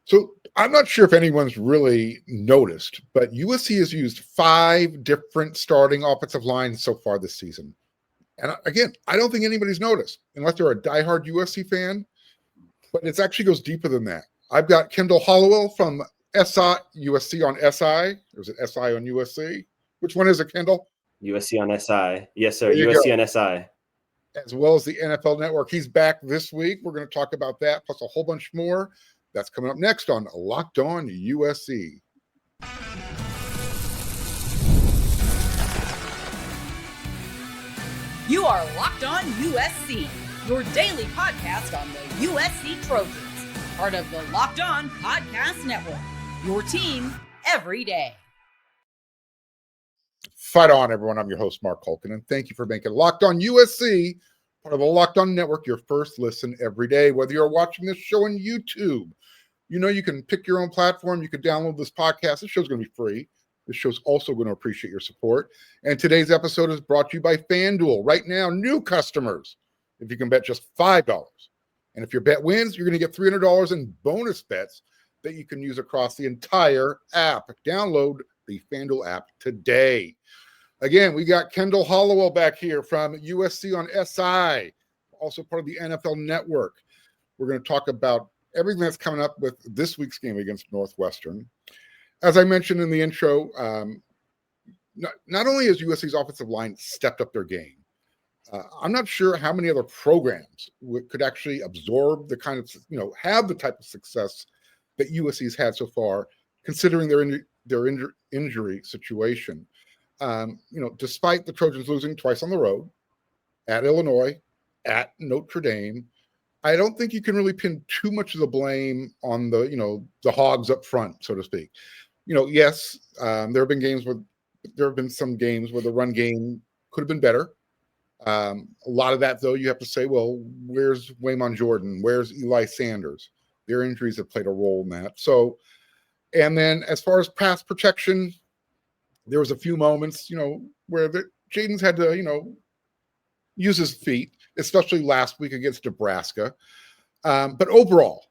So I'm not sure if anyone's really noticed, but USC has used 5 different starting offensive lines so far this season. And again, I don't think anybody's noticed unless they're a diehard USC fan, but it actually goes deeper than that. I've got Kendell Hollowell from USC on SI. Or is it SI on USC? Which one is it, Kendall? USC on SI. Yes, sir. USC go. On SI. As well as the NFL Network. He's back this week. We're going to talk about that, plus a whole bunch more. That's coming up next on Locked On USC. You are Locked On USC, your daily podcast on the USC Trojans, part of the Locked On Podcast Network, your team every day. Fight on, everyone. I'm your host, Mark Culkin, and thank you for making Locked On USC, part of the Locked On Network, your first listen every day. Whether you're watching this show on YouTube, you know you can pick your own platform. You can download this podcast. This show's going to be free. This show's also going to appreciate your support. And today's episode is brought to you by FanDuel. Right now, new customers, if you can bet just $5. And if your bet wins, you're going to get $300 in bonus bets that you can use across the entire app. Download the FanDuel app today. Again, we got Kendell Hollowell back here from USC on SI, also part of the NFL Network. We're going to talk about everything that's coming up with this week's game against Northwestern. As I mentioned in the intro, not only has USC's offensive line stepped up their game, I'm not sure how many other programs could actually absorb the kind of, have the type of success that USC's had so far, considering their injury situation. Despite the Trojans losing twice on the road, at Illinois, at Notre Dame, I don't think you can really pin too much of the blame on the hogs up front, so to speak. Yes, there have been some games where the run game could have been better. A lot of that, though, you have to say, well, where's Waymon Jordan? Where's Eli Sanders? Their injuries have played a role in that. So, and then as far as pass protection, there was a few moments, where Jaden's had to, use his feet, especially last week against Nebraska. But overall,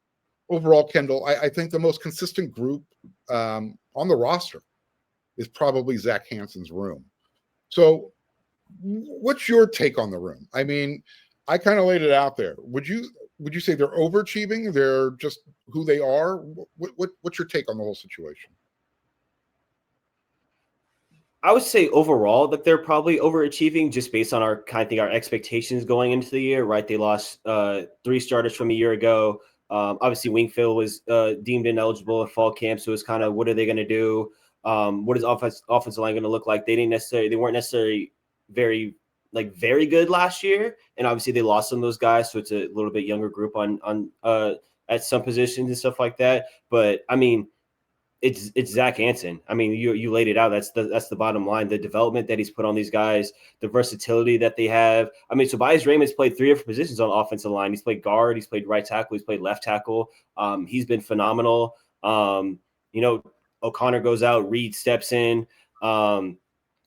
Kendall, I think the most consistent group on the roster is probably Zach Hansen's room. So what's your take on the room? I mean, I kind of laid it out there. Would you say they're overachieving? They're just who they are? What's your take on the whole situation? I would say overall that they're probably overachieving just based on our expectations going into the year, right? They lost 3 starters from a year ago. Obviously, Wingfield was deemed ineligible at fall camp, so it's kind of what are they going to do? What is offensive line going to look like? They weren't necessarily very good last year, and obviously they lost some of those guys, so it's a little bit younger group on at some positions and stuff like that. But I mean, it's Zach Hansen. I mean, you laid it out. That's the bottom line. The development that he's put on these guys, the versatility that they have. I mean, Tobias Raymond's played 3 different positions on the offensive line. He's played guard, he's played right tackle, he's played left tackle. He's been phenomenal. O'Connor goes out, Reed steps in. Obviously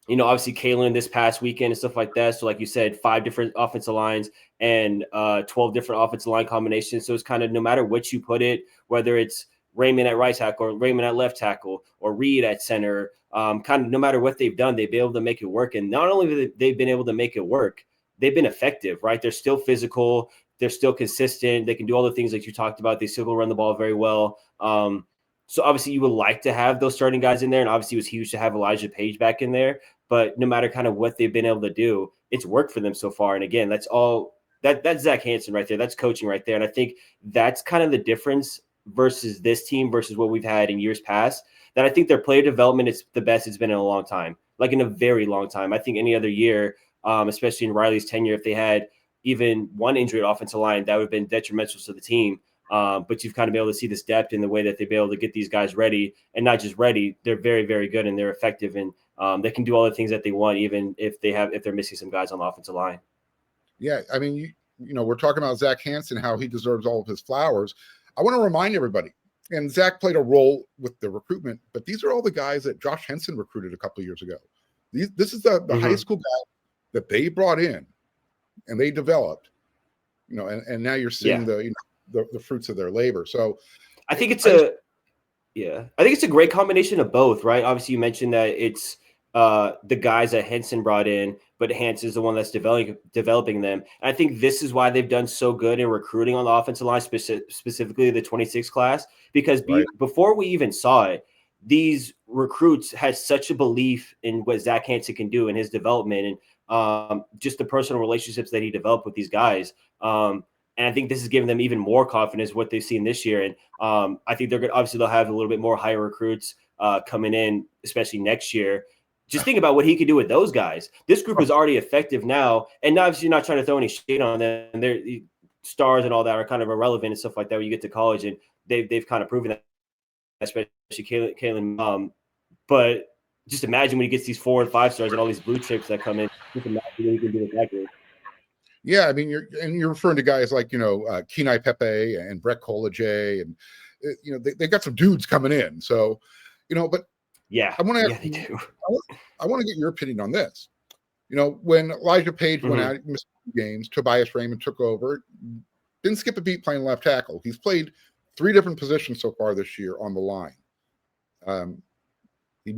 Kalen this past weekend and stuff like that. So like you said, 5 different offensive lines and 12 different offensive line combinations. So it's kind of no matter what you put it, whether it's Raymond at right tackle or Raymond at left tackle or Reed at center, kind of no matter what they've done, they've been able to make it work. And not only have they been able to make it work, they've been effective, right? They're still physical. They're still consistent. They can do all the things like you talked about. They still go run the ball very well. So obviously you would like to have those starting guys in there. And obviously it was huge to have Elijah Page back in there. But no matter kind of what they've been able to do, it's worked for them so far. And again, that's Zach Hansen right there. That's coaching right there. And I think that's kind of the difference versus this team versus what we've had in years past, that I think their player development is the best it's been in a long time, like in a very long time. I think any other year, especially in Riley's tenure, if they had even one injury at offensive line, that would have been detrimental to the team. But you've kind of been able to see this depth in the way that they've been able to get these guys ready, and not just ready, they're very, very good and they're effective, and they can do all the things that they want, even if they're missing some guys on the offensive line. Yeah. I mean, we're talking about Zach Hansen, how he deserves all of his flowers. I want to remind everybody, and Zach played a role with the recruitment, but these are all the guys that Josh Henson recruited a couple of years ago. This is the high school guy that they brought in and they developed, and now you're seeing the fruits of their labor. So I think it's a great combination of both, right? Obviously, you mentioned that it's the guys that Henson brought in, but Hanson's the one that's developing them. And I think this is why they've done so good in recruiting on the offensive line, specifically the 26 class, because before we even saw it, these recruits had such a belief in what Zach Hanson can do in his development and just the personal relationships that he developed with these guys. And I think this has given them even more confidence what they've seen this year. And I think they're obviously they'll have a little bit more higher recruits coming in, especially next year. Just think about what he could do with those guys. This group is already effective now, and obviously you're not trying to throw any shade on them. And their stars and all that are kind of irrelevant and stuff like that when you get to college, and they've kind of proven that, especially Kalen. But just imagine when he gets these 4 and 5 stars and all these blue chips that come in. Just imagine what he can do with that group. Yeah, I mean, you're referring to guys like Kenai Pepe and Brett Colajay, and they've got some dudes coming in. So, but yeah, I want to they do. I want to get your opinion on this. When Elijah Page went out, missed games, Tobias Raymond took over. Didn't skip a beat playing left tackle. He's played 3 different positions so far this year on the line. He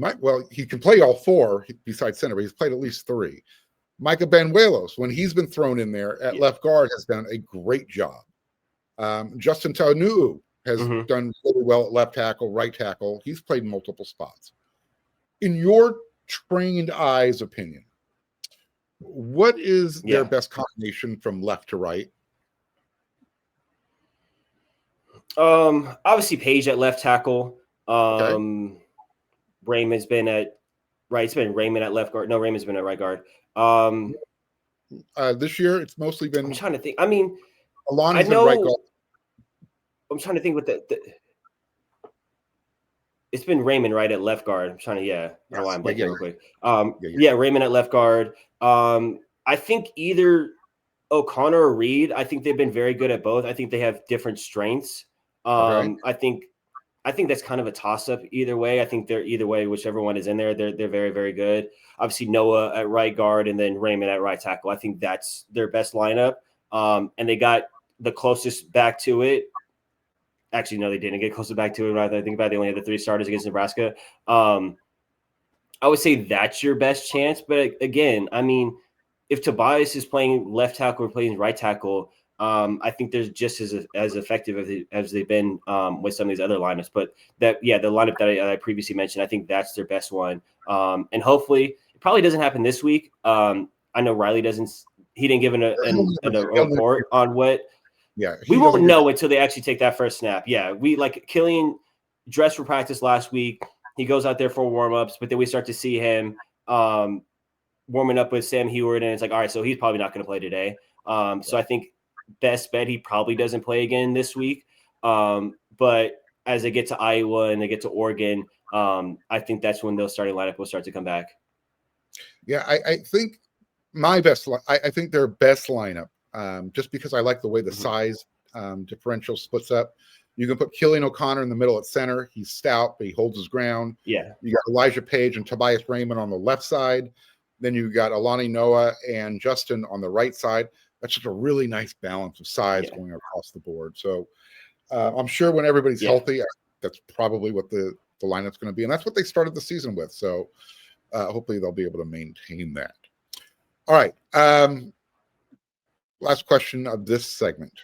can play all 4 besides center, but he's played at least 3. Micah Benuelos, when he's been thrown in there at left guard, has done a great job. Justin Taunuu has done really well at left tackle, right tackle. He's played multiple spots. In your trained eye's opinion, what is their best combination from left to right? Obviously Page at left tackle. Raymond's been at right. It's been Raymond at left guard. No, Raymond's been at right guard. This year it's mostly been. I'm trying to think. I mean, Alani's at right guard. I'm trying to think what the it's been Raymond right at left guard. I'm trying to I don't know why I'm blanking real quick. Raymond at left guard. I think either O'Connor or Reed. I think they've been very good at both. I think they have different strengths. I think that's kind of a toss-up either way. I think they're either way, whichever one is in there, they're very, very good. Obviously, Noah at right guard and then Raymond at right tackle. I think that's their best lineup. And they got the closest back to it. Actually, no, they didn't get closer back to it. Right? I think about it, they only had the 3 starters against Nebraska. I would say that's your best chance. But again, I mean, if Tobias is playing left tackle or playing right tackle, I think they're just as effective as they've been with some of these other lineups. But the lineup that I previously mentioned, I think that's their best one. And hopefully, it probably doesn't happen this week. I know Riley doesn't. He didn't give a report on what. Yeah, we won't know until they actually take that first snap. Yeah, we Killian dressed for practice last week. He goes out there for warm-ups, but then we start to see him warming up with Sam Heward, and it's like, all right, so he's probably not going to play today. So I think best bet he probably doesn't play again this week. But as they get to Iowa and they get to Oregon, I think that's when those starting lineup will start to come back. Yeah, I think I think their best lineup, just because I like the way the size differential splits up. You can put Killian O'Connor in the middle at center. He's stout, but he holds his ground. Yeah. You got Elijah Page and Tobias Raymond on the left side. Then you got Alani Noah and Justin on the right side. That's just a really nice balance of size going across the board. So I'm sure when everybody's healthy, that's probably what the lineup's going to be. And that's what they started the season with. So hopefully they'll be able to maintain that. All right. Last question of this segment.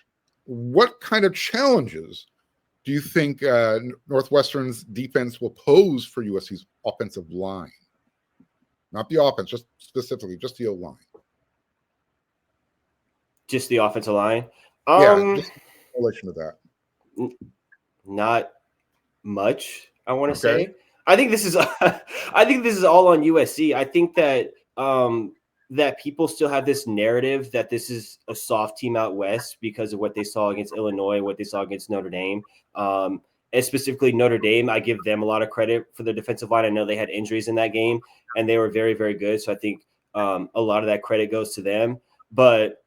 What kind of challenges do you think Northwestern's defense will pose for USC's offensive line? Not the offense, just specifically, just the O-line. Just the offensive line? Just in relation to that. Not much, I want to say. I think this is all on USC. I think that that people still have this narrative that this is a soft team out west because of what they saw against Illinois, what they saw against Notre Dame. And specifically Notre Dame, I give them a lot of credit for the defensive line. I know they had injuries in that game, and they were very, very good. So I think a lot of that credit goes to them. But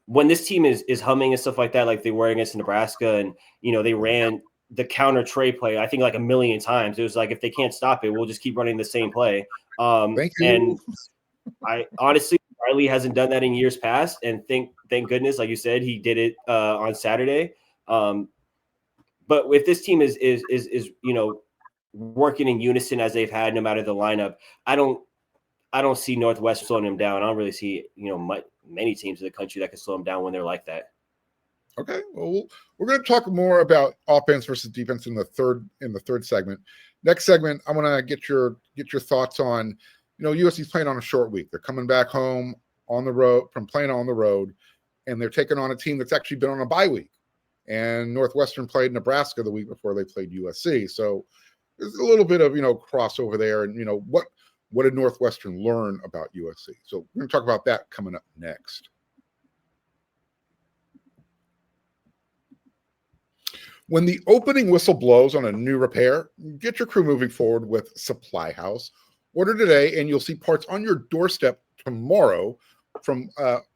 when this team is humming and stuff like that, like they were against Nebraska, and they ran the counter tray play, I think like a million times. It was like, if they can't stop it, we'll just keep running the same play. Thank you. And I honestly, Riley hasn't done that in years past, and thank goodness, like you said, he did it on Saturday. but if this team is working in unison as they've had, no matter the lineup, I don't see Northwestern slowing them down. I don't really see many teams in the country that can slow them down when they're like that. Okay, well, we're going to talk more about offense versus defense in the third segment. Next segment, I want to get your thoughts on, USC's playing on a short week. They're coming back home on the road from playing on the road, and they're taking on a team that's actually been on a bye week. And Northwestern played Nebraska the week before they played USC. So there's a little bit of, crossover there. And, what did Northwestern learn about USC? So we're going to talk about that coming up next. When the opening whistle blows on a new repair, get your crew moving forward with Supply House. Order today, and you'll see parts on your doorstep tomorrow.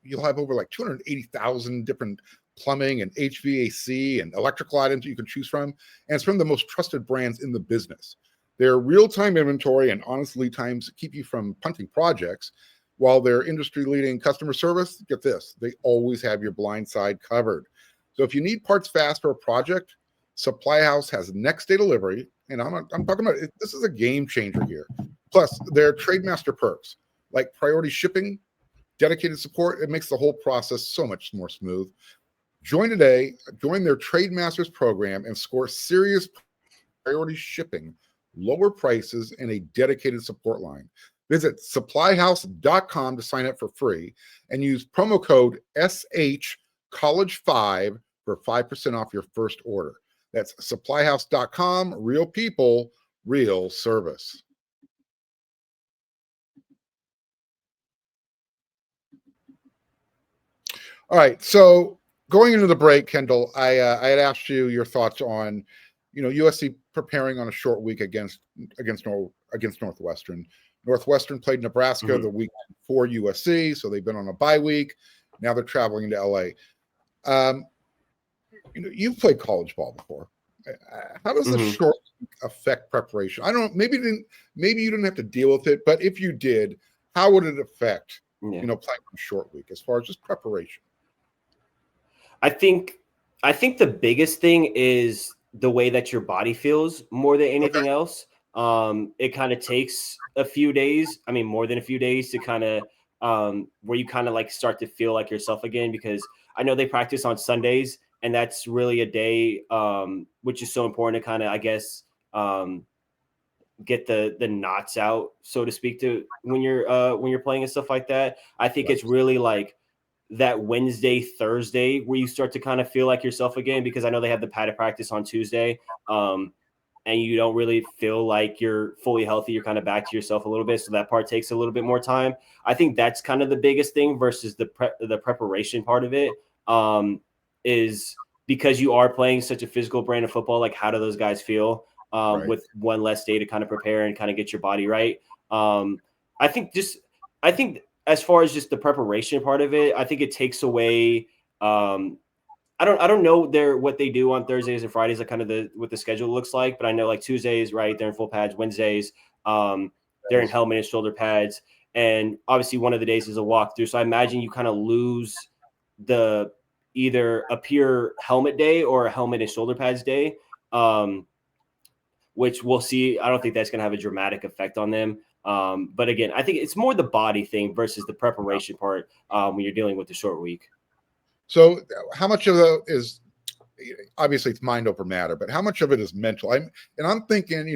You'll have over like 280,000 different plumbing and HVAC and electrical items you can choose from, and it's from the most trusted brands in the business. Their real-time inventory and honest lead times keep you from punting projects, while their industry-leading customer service, get this, they always have your blind side covered. So if you need parts fast for a project, Supply House has next-day delivery, and I'm talking about it. This is a game changer here. Plus, their Trademaster perks, like priority shipping, dedicated support, it makes the whole process so much more smooth. Join today, join their Trademasters program, and score serious priority shipping, lower prices, and a dedicated support line. Visit supplyhouse.com to sign up for free and use promo code SHCollege5 for 5% off your first order. That's supplyhouse.com. Real people, real service. All right, so going into the break, Kendell, I had asked you your thoughts on, USC preparing on a short week against Northwestern. Northwestern played Nebraska the week before USC, so they've been on a bye week. Now they're traveling to LA. You've played college ball before. How does the short week affect preparation? I don't know. Maybe you didn't have to deal with it, but if you did, how would it affect playing on a short week as far as just preparation? I think the biggest thing is the way that your body feels more than anything else. It kind of takes a few days. I mean, more than a few days to kind of where you kind of like start to feel like yourself again, because I know they practice on Sundays, and that's really a day which is so important to kind of, I guess, get the knots out, so to speak, to when you're playing and stuff like that. I think it's really like that Wednesday, Thursday where you start to kind of feel like yourself again, because I know they have the padded practice on Tuesday. And you don't really feel like you're fully healthy. You're kind of back to yourself a little bit. So that part takes a little bit more time. I think that's kind of the biggest thing versus the preparation part of it, is because you are playing such a physical brand of football. Like, how do those guys feel with one less day to kind of prepare and kind of get your body right? I think as far as just the preparation part of it, I think it takes away, I don't know what they do on Thursdays and Fridays, like kind of what the schedule looks like, but I know like Tuesdays, right, they're in full pads. Wednesdays, they're in helmet and shoulder pads, and obviously one of the days is a walkthrough. So I imagine you kind of lose the either a pure helmet day or a helmet and shoulder pads day, which we'll see. I don't think that's going to have a dramatic effect on them. But again, I think it's more the body thing versus the preparation part when you're dealing with the short week. So how much of it is, obviously it's mind over matter, but how much of it is mental? I'm thinking,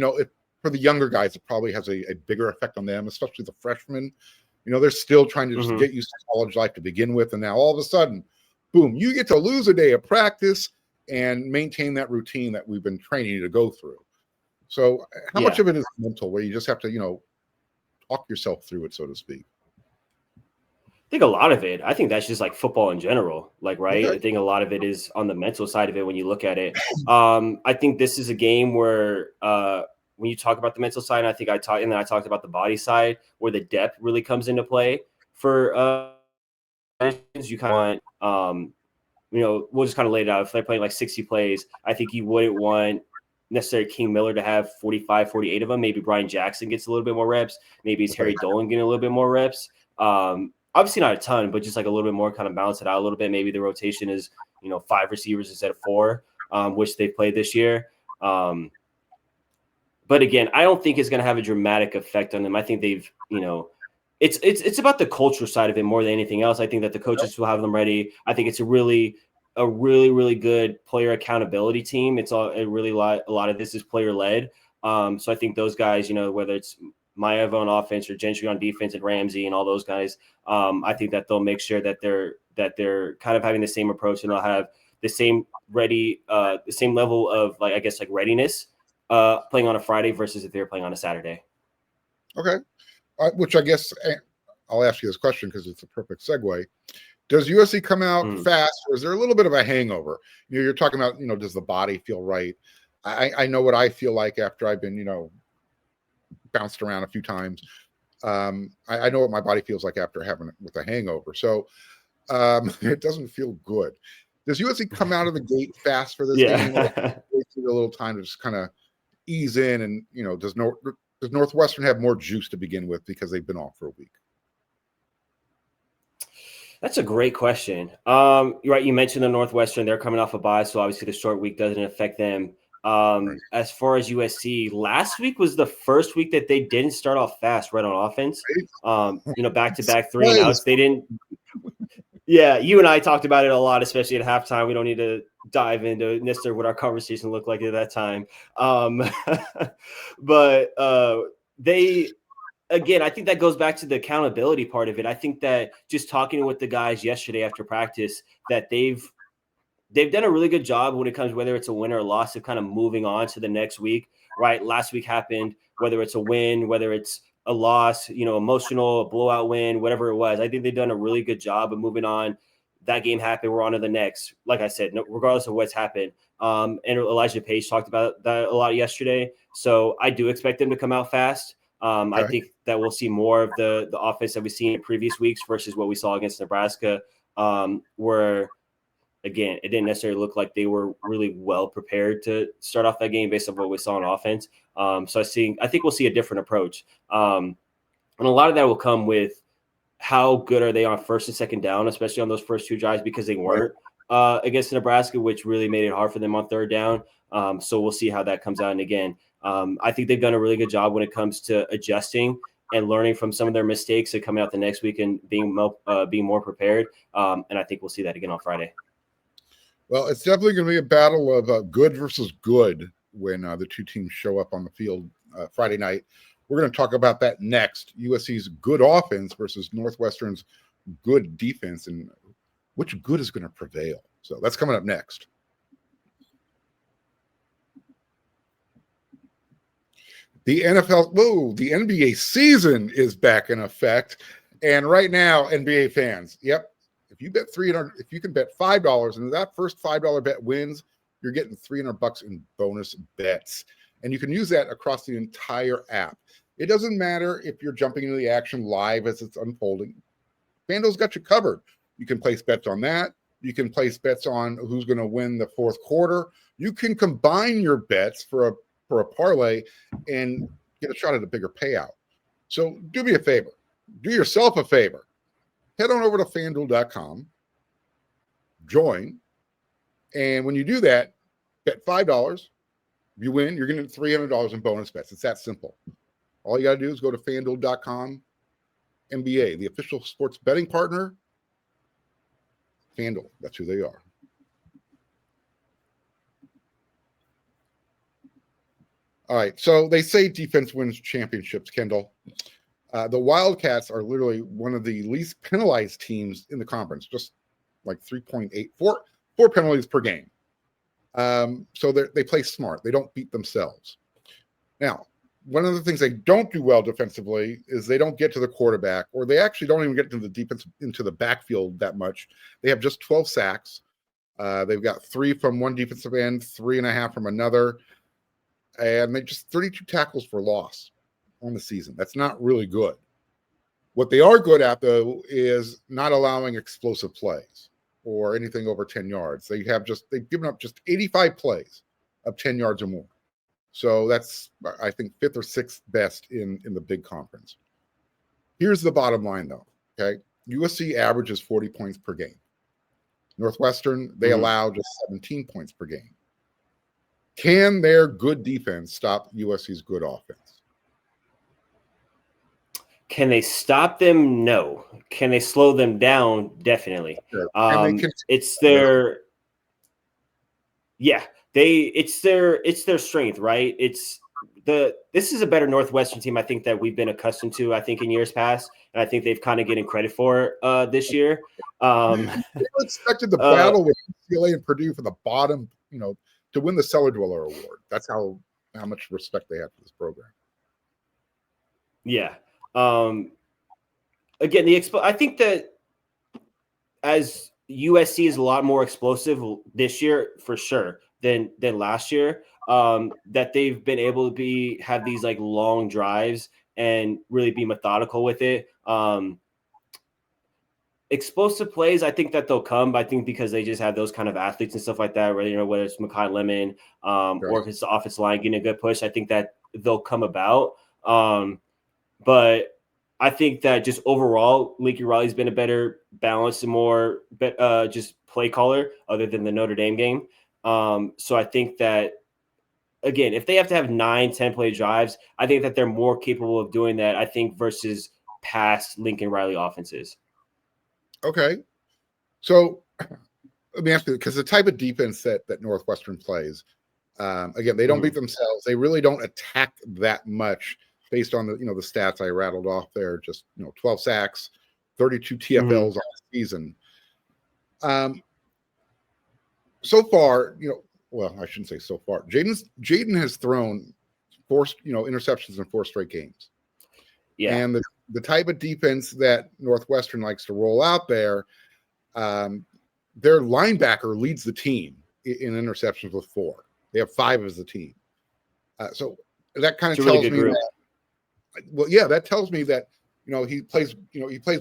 for the younger guys, it probably has a bigger effect on them, especially the freshmen. They're still trying to just get used to college life to begin with. And now all of a sudden, boom, you get to lose a day of practice and maintain that routine that we've been training you to go through. So how much of it is mental, where you just have to, talk yourself through it, so to speak? I think a lot of it, I think that's just like football in general, like, right? Okay. I think a lot of it is on the mental side of it when you look at it. I think this is a game where when you talk about the mental side, I think I talked about the body side, where the depth really comes into play for you kind of want, we'll just kind of lay it out. If they're playing like 60 plays, I think you wouldn't want necessarily King Miller to have 45, 48 of them. Maybe Brian Jackson gets a little bit more reps. Maybe it's Harry Dolan getting a little bit more reps. Obviously not a ton, but just like a little bit more, kind of balance it out a little bit. Maybe the rotation is, 5 receivers instead of 4. which they've played this year. But again, I don't think it's going to have a dramatic effect on them. I think they've, it's about the culture side of it more than anything else. I think that the coaches will have them ready. I think it's a really good player accountability team. A lot of this is player led. So I think those guys, whether it's Maeva on offense or Gentry on defense and Ramsey and all those guys, I think that they'll make sure that they're kind of having the same approach, and they'll have the same the same level of readiness playing on a Friday versus if they're playing on a Saturday. Okay. Which I guess I'll ask you this question because it's a perfect segue. Does USC come out fast, or is there a little bit of a hangover? You're talking about, does the body feel right? I know what I feel like after I've been, bounced around a few times. I know what my body feels like after having it with a hangover. So it doesn't feel good. Does USC come out of the gate fast for this game? Or wait a little time to just kind of ease in, and does Northwestern have more juice to begin with because they've been off for a week? That's a great question. You're right. You mentioned the Northwestern; they're coming off a bye, so obviously the short week doesn't affect them. As far as USC, last week was the first week that they didn't start off fast right on offense. Back-to-back 3 and outs. They didn't. Yeah, you and I talked about it a lot, especially at halftime. We don't need to dive into necessarily what our conversation looked like at that time. But I think that goes back to the accountability part of it. I think that just talking with the guys yesterday after practice, that they've done a really good job when it comes, whether it's a win or a loss, of kind of moving on to the next week, right? Last week happened, whether it's a win, whether it's a loss, emotional, a blowout win, whatever it was. I think they've done a really good job of moving on. That game happened, we're on to the next. Like I said, regardless of what's happened. And Elijah Page talked about that a lot yesterday. So I do expect them to come out fast. I think that we'll see more of the offense that we've seen in previous weeks versus what we saw against Nebraska, where, again, it didn't necessarily look like they were really well prepared to start off that game based on what we saw on offense. So I think we'll see a different approach. And a lot of that will come with how good are they on first and second down, especially on those first two drives, because they weren't against Nebraska, which really made it hard for them on third down. So we'll see how that comes out. And again, I think they've done a really good job when it comes to adjusting and learning from some of their mistakes and coming out the next week and being more prepared. And I think we'll see that again on Friday. Well, it's definitely going to be a battle of good versus good when the two teams show up on the field Friday night. We're going to talk about that next. USC's good offense versus Northwestern's good defense, and which good is going to prevail. So that's coming up next. The NBA season is back in effect. And right now, NBA fans, if you bet $300, if you can bet $5 and that first $5 bet wins, you're getting $300 in bonus bets. And you can use that across the entire app. It doesn't matter if you're jumping into the action live as it's unfolding. FanDuel's got you covered. You can place bets on that. You can place bets on who's going to win the fourth quarter. You can combine your bets for a parlay and get a shot at a bigger payout. So do me a favor. Do yourself a favor. Head on over to FanDuel.com, join, and when you do that, bet $5. If you win, you're getting $300 in bonus bets. It's that simple. All you got to do is go to FanDuel.com, NBA, the official sports betting partner. FanDuel, that's who they are. All right, so they say defense wins championships, Kendall. The Wildcats are literally one of the least penalized teams in the conference, just like 3.84 penalties per game. So they play smart. They don't beat themselves. Now, one of the things they don't do well defensively is they don't get to the quarterback, or they actually don't even get to the defense into the backfield that much. They have just 12 sacks. They've got 3 from one defensive end, 3.5 from another, and they just 32 tackles for loss on the season. That's not really good. What they are good at, though, is not allowing explosive plays or anything over 10 yards. They've given up just 85 plays of 10 yards or more. So that's, I think, 5th or 6th best in the big conference. Here's the bottom line, though. Okay, USC averages 40 points per game. Northwestern, they allow just 17 points per game. Can their good defense stop USC's good offense? Can they stop them? No. Can they slow them down? Definitely. Sure. It's their it's their strength, right? This is a better Northwestern team, I think, that we've been accustomed to, I think, in years past, and I think they've kind of getting credit for this year. They expected the battle with UCLA and Purdue for the bottom, to win the Cellar Dweller Award. That's how much respect they have for this program. Yeah. Again, I think that as USC is a lot more explosive this year for sure than last year, that they've been able to have these like long drives and really be methodical with it. Explosive plays, I think that they'll come. I think because they just have those kind of athletes and stuff like that, whether it's Makai Lemon or if it's the offensive line getting a good push, I think that they'll come about. But I think that just overall, Lincoln Riley's been a better balanced and more just play caller other than the Notre Dame game. So I think that, again, if they have to have 9-10 play drives, I think that they're more capable of doing that, I think, versus past Lincoln Riley offenses. Okay. So let me ask you, because the type of defense that Northwestern plays, again, they don't beat themselves. They really don't attack that much based on the stats I rattled off there. Just 12 sacks, 32 TFLs on the season. So far, well, I shouldn't say so far. Jaden has thrown 4 interceptions in 4 straight games. Yeah. And the type of defense that Northwestern likes to roll out there, their linebacker leads the team in interceptions with 4. They have 5 as the team. So that kind of tells me that. Well, yeah, that tells me that he plays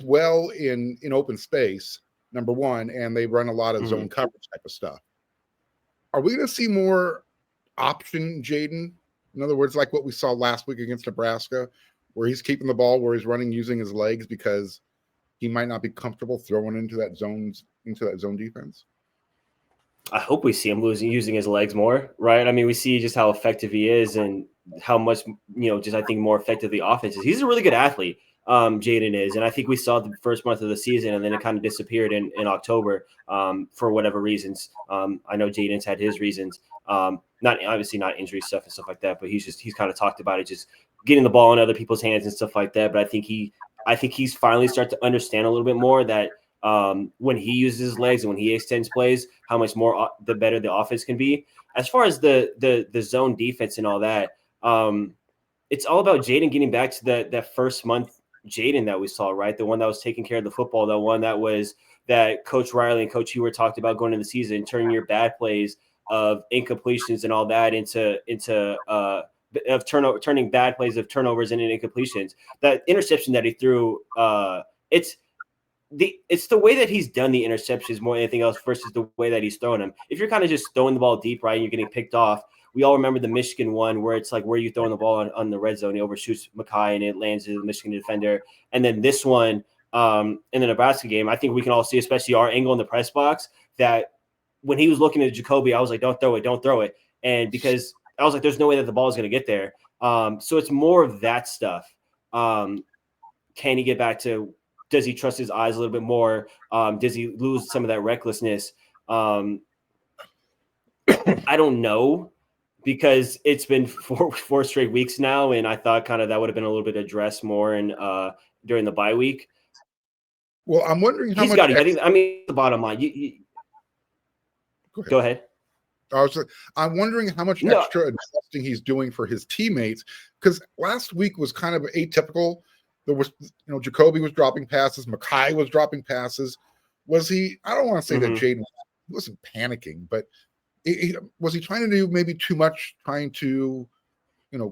well in open space, number one, and they run a lot of zone coverage type of stuff. Are we going to see more option Jaden? In other words, like what we saw last week against Nebraska, where he's keeping the ball, where he's running using his legs because he might not be comfortable throwing into that zone defense? I hope we see him using his legs more, right? I mean, we see just how effective he is and how much, just I think more effective the offense is. He's a really good athlete, Jaden is. And I think we saw the first month of the season and then it kind of disappeared in October for whatever reasons. I know Jaden's had his reasons, not injury stuff and stuff like that, but he's kind of talked about it, just getting the ball in other people's hands and stuff like that. But I think he's finally started to understand a little bit more that when he uses his legs and when he extends plays, how much more the better the offense can be. As far as the zone defense and all that, it's all about Jaden getting back to that first month Jaden that we saw, right? The one that was taking care of the football, the one that Coach Riley and Coach Heward talked about going into the season, turning your bad plays of incompletions and all that turning bad plays of turnovers into incompletions. That interception that he threw, it's the way that he's done the interceptions more than anything else versus the way that he's throwing them. If you're kind of just throwing the ball deep, right, and you're getting picked off, we all remember the Michigan one where it's like, where are you throwing the ball on the red zone? He overshoots Makai and it lands in the Michigan defender. And then this one in the Nebraska game, I think we can all see, especially our angle in the press box, that when he was looking at Jacoby, I was like, don't throw it. And because I was like, there's no way that the ball is going to get there. So it's more of that stuff. Can he get back to, does he trust his eyes a little bit more? Does he lose some of that recklessness? I don't know, because it's been four straight weeks now, and I thought kind of that would have been a little bit addressed more during the bye week. Well, I'm wondering how he's much. got it. I mean, the bottom line. Go ahead. I'm wondering how much extra adjusting he's doing for his teammates, because last week was kind of atypical. There was, Jacoby was dropping passes, Makai was dropping passes. Was he? I don't want to say that Jaden wasn't panicking, but was he trying to do maybe too much, trying to,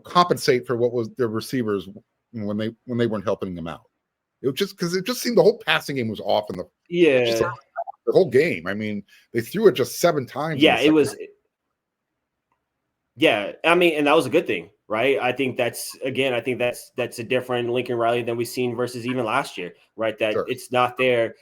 compensate for what was their receivers when they weren't helping them out? It was just because it just seemed the whole passing game was off in the whole game. I mean, they threw it just 7 times. Yeah, it was. Yeah, I mean, and that was a good thing, right? I think that's a different Lincoln Riley than we've seen versus even last year, right? That It's not there,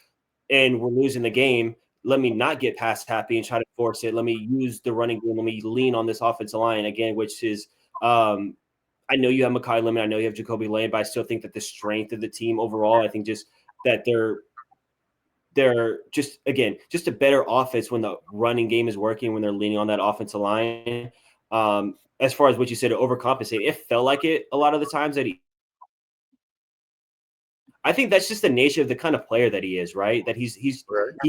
and we're losing the game. let me not get pass happy and try to force it. Let me use the running game. Let me lean on this offensive line again, which is I know you have Mekhi Lemon. I know you have Jacoby Lane, but I still think that the strength of the team overall, I think just that they're just a better offense when the running game is working, when they're leaning on that offensive line. As far as what you said, to overcompensate, it felt like it a lot of the times that I think that's just the nature of the kind of player that he is, right? That he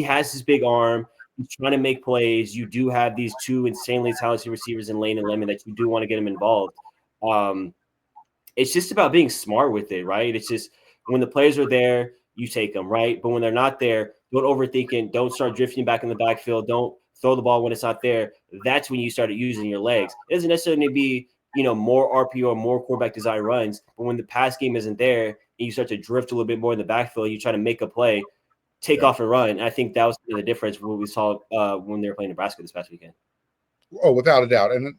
has his big arm. He's trying to make plays. You do have these two insanely talented receivers in Lane and Lemon that you do want to get him involved. It's just about being smart with it, right? It's just when the players are there, you take them, right? But when they're not there, don't overthink it. Don't start drifting back in the backfield. Don't throw the ball when it's not there. That's when you start using your legs. It doesn't necessarily be, more RPO or more quarterback design runs, but when the pass game isn't there and you start to drift a little bit more in the backfield, you try to make a play, take off and run. And I think that was the difference what we saw when they were playing Nebraska this past weekend. Oh, without a doubt. And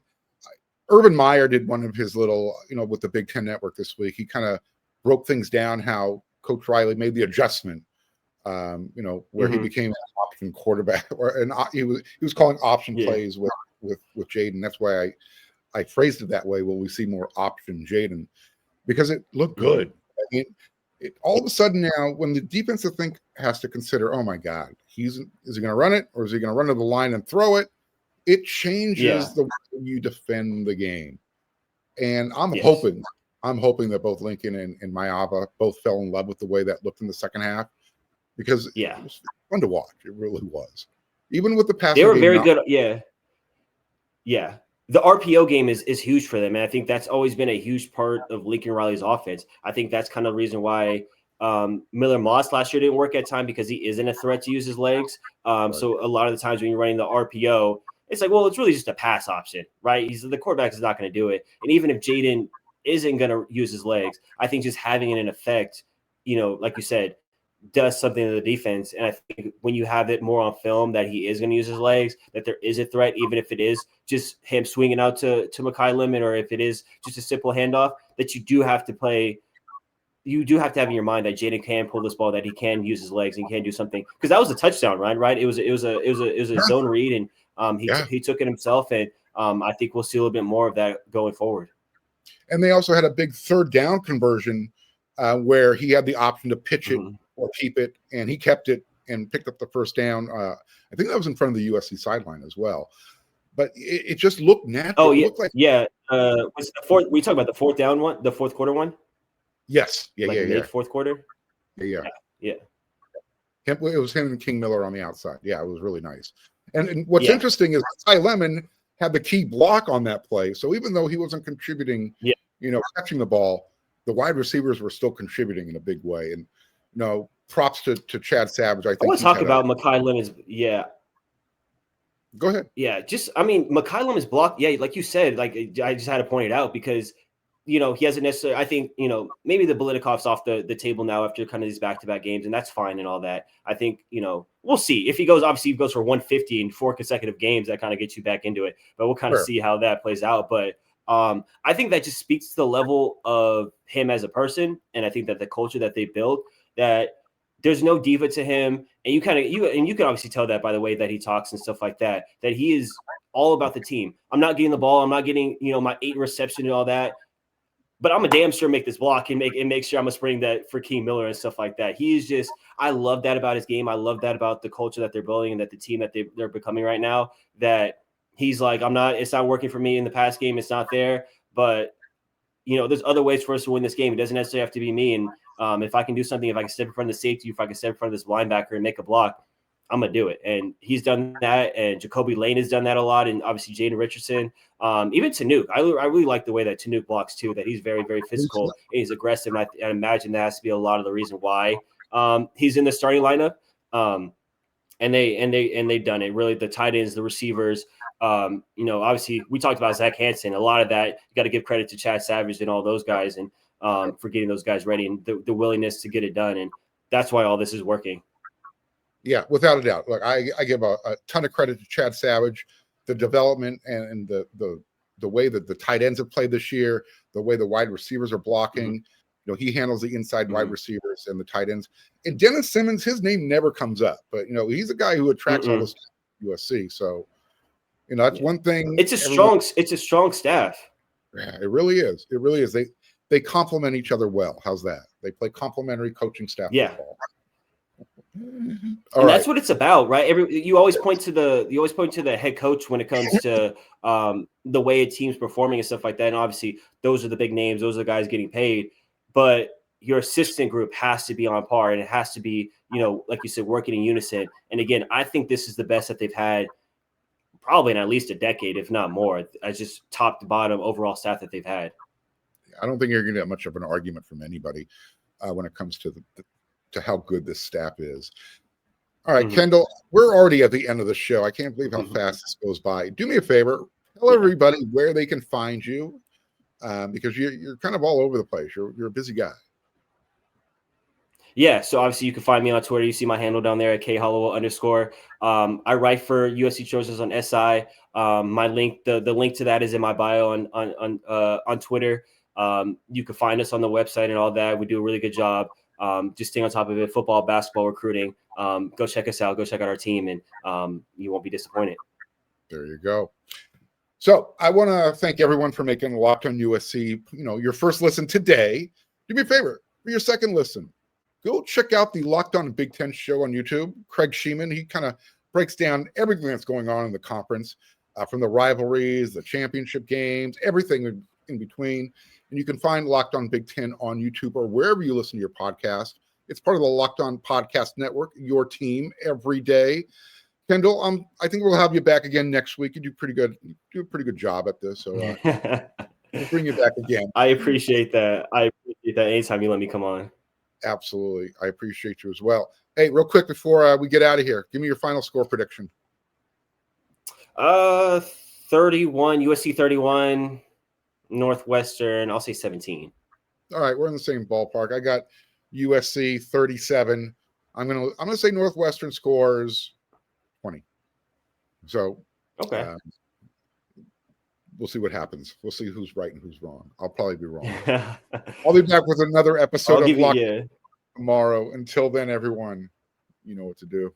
Urban Meyer did one of his little, with the Big Ten Network this week. He kind of broke things down how Coach Riley made the adjustment, where he became an option quarterback, he was calling option plays with Jaden. That's why I phrased it that way. Will we see more option Jaden? Because it looked good. I mean, all of a sudden now, when the defensive think has to consider, oh my God, is he going to run it or is he going to run to the line and throw it? It changes the way you defend the game. And I'm hoping that both Lincoln and Mayava both fell in love with the way that looked in the second half, because it was fun to watch. It really was. Even with the passing, they were very good. Yeah. The RPO game is huge for them, and I think that's always been a huge part of Lincoln Riley's offense. I think that's kind of the reason why Miller Moss last year didn't work at time, because he isn't a threat to use his legs. So a lot of the times when you're running the RPO, it's like, well, it's really just a pass option, right? The quarterback is not going to do it. And even if Jaden isn't going to use his legs, I think just having it in effect, like you said, does something to the defense. And I think when you have it more on film that he is going to use his legs, that there is a threat, even if it is just him swinging out to Mekhi Lemon, or if it is just a simple handoff, that you do have to have in your mind that Jaden can pull this ball, that he can use his legs and can do something. Because that was a touchdown run, right? It was a zone read, and he took it himself. And I think we'll see a little bit more of that going forward. And they also had a big third down conversion where he had the option to pitch it or keep it, and he kept it and picked up the first down. I think that was in front of the USC sideline as well. But it just looked natural. Oh, yeah. Was the fourth? We talk about the fourth down one, the fourth quarter one? Yes. Yeah. Fourth quarter? Yeah. It was him and King Miller on the outside. Yeah, it was really nice. And what's interesting is Ty Lemon had the key block on that play. So even though he wasn't contributing, catching the ball, the wide receivers were still contributing in a big way. And, props to Chad Savage. I want to talk about Mekhi Lemon's. Go ahead. Yeah, Mekhi Lemon's block. Yeah, like you said, I just had to point it out because, he hasn't necessarily, I think, maybe the Bolitnikov's off the table now after kind of these back-to-back games, and that's fine and all that. I think, we'll see. If he goes for 150 in 4 consecutive games, that kind of gets you back into it. But we'll kind of see how that plays out. But I think that just speaks to the level of him as a person, and I think that the culture that they built, that there's no diva to him, and you can obviously tell that by the way that he talks and stuff like that, that he is all about the team. I'm not getting the ball, I'm not getting my 8 reception and all that, but I'm a damn sure make this block and make sure I'm a spring that for King Miller and stuff like that. He is just, I love that about his game. I love that about the culture that they're building and that the team that they're becoming right now. That he's like, it's not working for me in the past game. It's not there, but there's other ways for us to win this game. It doesn't necessarily have to be me. And if I can do something, if I can step in front of the safety, if I can step in front of this linebacker and make a block, I'm going to do it. And he's done that. And Jacoby Lane has done that a lot. And obviously Jaden Richardson, even Tanuk. I really like the way that Tanuk blocks too, that he's very, very physical and he's aggressive. And I imagine that has to be a lot of the reason why he's in the starting lineup. And they've done it. Really, the tight ends, the receivers, obviously we talked about Zach Hansen. A lot of that, you got to give credit to Chad Savage and all those guys and for getting those guys ready and the willingness to get it done. And that's why all this is working. Yeah, without a doubt. Look, I give a ton of credit to Chad Savage, the development and the way that the tight ends have played this year, the way the wide receivers are blocking. he handles the inside wide Mhm. receivers and the tight ends. And Dennis Simmons, his name never comes up, but he's a guy who attracts all this USC. So that's one thing. It's a strong staff. Yeah, it really is. It really is. They complement each other well. How's that? They play complementary coaching staff football. And that's what it's about, right? You always point to the head coach when it comes to the way a team's performing and stuff like that. And obviously, those are the big names; those are the guys getting paid. But your assistant group has to be on par, and it has to be, like you said, working in unison. And again, I think this is the best that they've had probably in at least a decade, if not more. As just top to bottom overall staff that they've had. I don't think you're going to get much of an argument from anybody when it comes to to how good this staff is. All right, Kendell, we're already at the end of the show. I can't believe how fast this goes by. Do me a favor, tell everybody where they can find you, because you're kind of all over the place. You're a busy guy. Yeah, so obviously you can find me on Twitter. You see my handle down there at @KHollowell_. I write for USC Trojans on SI. My link, the link to that is in my bio on Twitter. You can find us on the website and all that. We do a really good job. Just staying on top of it, football, basketball, recruiting. Go check us out. Go check out our team, and you won't be disappointed. There you go. So I want to thank everyone for making Locked on USC, your first listen today. Do me a favor, for your second listen, go check out the Locked on Big Ten show on YouTube. Craig Sheeman, he kind of breaks down everything that's going on in the conference, from the rivalries, the championship games, everything in between. And you can find Locked on Big Ten on YouTube or wherever you listen to your podcast. It's part of the Locked on Podcast Network, your team every day. Kendell, I think we'll have you back again next week. You do pretty good. You do a pretty good job at this. So we'll bring you back again. I appreciate that. Anytime you let me come on. Absolutely. I appreciate you as well. Hey, real quick before we get out of here, give me your final score prediction. 31, USC 31. Northwestern, I'll say 17. All right, we're in the same ballpark. I got USC 37. I'm gonna say Northwestern scores 20. So okay, we'll see what happens. We'll see who's right and who's wrong. I'll probably be wrong. I'll be back with another episode of Locked tomorrow. Until then, everyone, you know what to do.